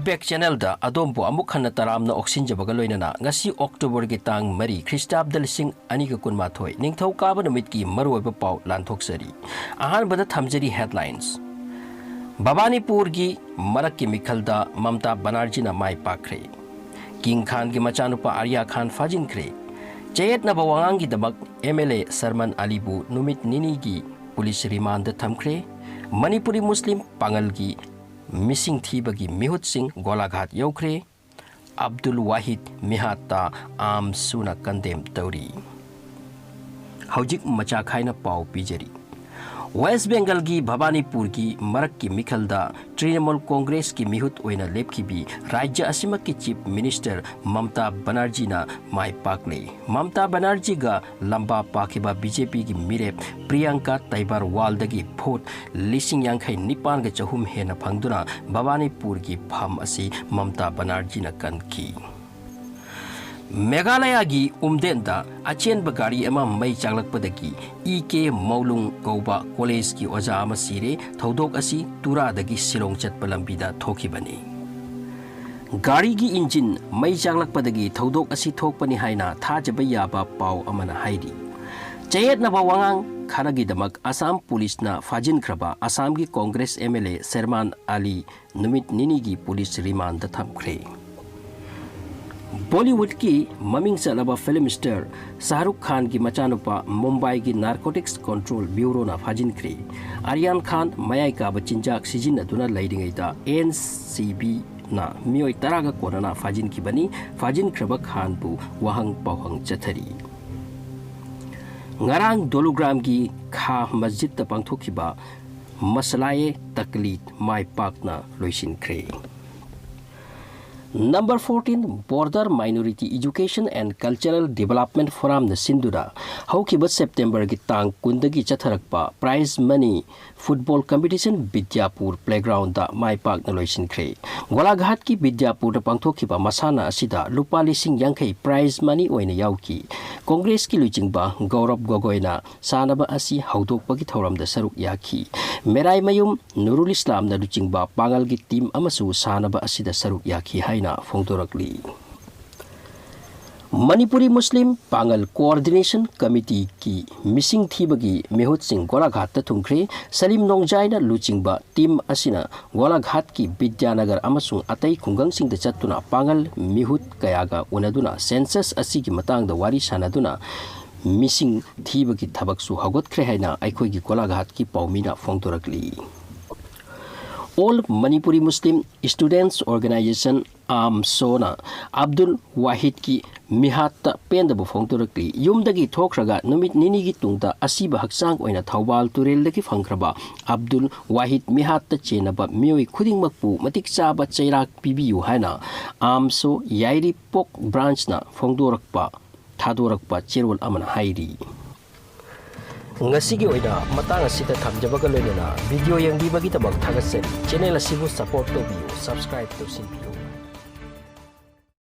Feedback channel da adombo amuk hana taramna oxin jabaga loinana ngasi October gi tang mari Christab dalising aniga kunmathoi ningthau kaba numitki maruoiba pau lanthok-sari ahan bada thamjari headlines Bhabanipur gi marak ki mikhalda Mamta Banerjee na mai pakre King Khan gi machanupa Arya Khan fajinkre Chayet na bawangang gi dabak MLA Sarman Alibu numit nini gi police remand thamkre Manipuri Muslim pangal gi missing thibagi mihut sing golaghat yaukre Abdul Wahid mihata am suna condemn tauri haujik macha khaina pau pijari West Bengal gi Bhabanipur gi marak ki mikhalda Trinamool Congress ki mihut oina lepkibi rajya asimak ki chief minister Mamta Banerjee na mai pakle Mamta Banerjee ga lamba pakiba BJP gi mirep Priyanka Taibarwal dagi vote lising yankhai nipan ga chahum hena phangduna Bhabanipur gi pham asi Mamta Banerjee na kanki Meghalaya gi umdenda achen bagari ama mai chaglakpadagi EK Maulung Kauba College ki oja ama sire thodok asi tura dagi silong chatpa lambida thokibani Gari gi engine mai chaglakpadagi thodok asi thokpani haina thajaba yaba pau amana haidi Chayet na bawangang khanagi damak Assam police na fajin khraba Assam gi Congress MLA Sarman Ali numit nini gi police remand thamkre Bollywood ki maming salaba film star Shahrukh Khan ki machanupa Mumbai ki Narcotics Control Bureau na fajin kre Aryan Khan mayai ka bachinjak sijin aduna laidingaita NCB na mioi taraga korana fajin ki bani fajin kraba Khan bu wahang pawhang chathari Ngarang dologram gi kha masjid ta pangthokiba masalaye taklit mai pak na loisin kre Number 14 Border Minority Education and Cultural Development Forum na Sindura haukiba September gi tang kundagi chatharakpa prize money football competition Vidyapur playground da mai pak na loisinkhre Golaghat ki Vidyapur da pangthokiba masana asida lupa lising yankhai prize money oina yauki Congress ki luchingba Gaurav Gogoi na sanaba asi haudokpa gi thoram da saruk yaki Merai Mayum Nurul Islam na luchingba pangal gi team amasu sanaba asida saruk yaki hai na phongdorakli Manipuri Muslim Pangal Coordination Committee ki missing thibagi mehut sing Golaghat ta thungkhre Salim Nongjai na luchingba team asina Golaghat ki Vidyanagar amasung atai khungang sing da chattuna pangal mihut kayaga unaduna census asigi matang da wari sanaduna missing thibagi thabak su hagotkre haina aikhoi gi Golaghat ki paumina phongdorakli All Manipuri Muslim Students Organization Sona Abdul Wahid ki mihatta pendabu phongtorakli yumdagi thokraga numit nini gi tungda asiba haksang oina Thawbal Turel dagi phangkraba Abdul Wahid mihatta chenaba mioi khudingmakpu matik chaba chairak pibiyu haina so yairi pok branch na phongdorakpa thadorakpa cherol amana hairi Ngasigi oina matang asita thamjabaga loinana video yangbibagi tabak thagasari channel asibu support tobiyu subscribe to simpiyu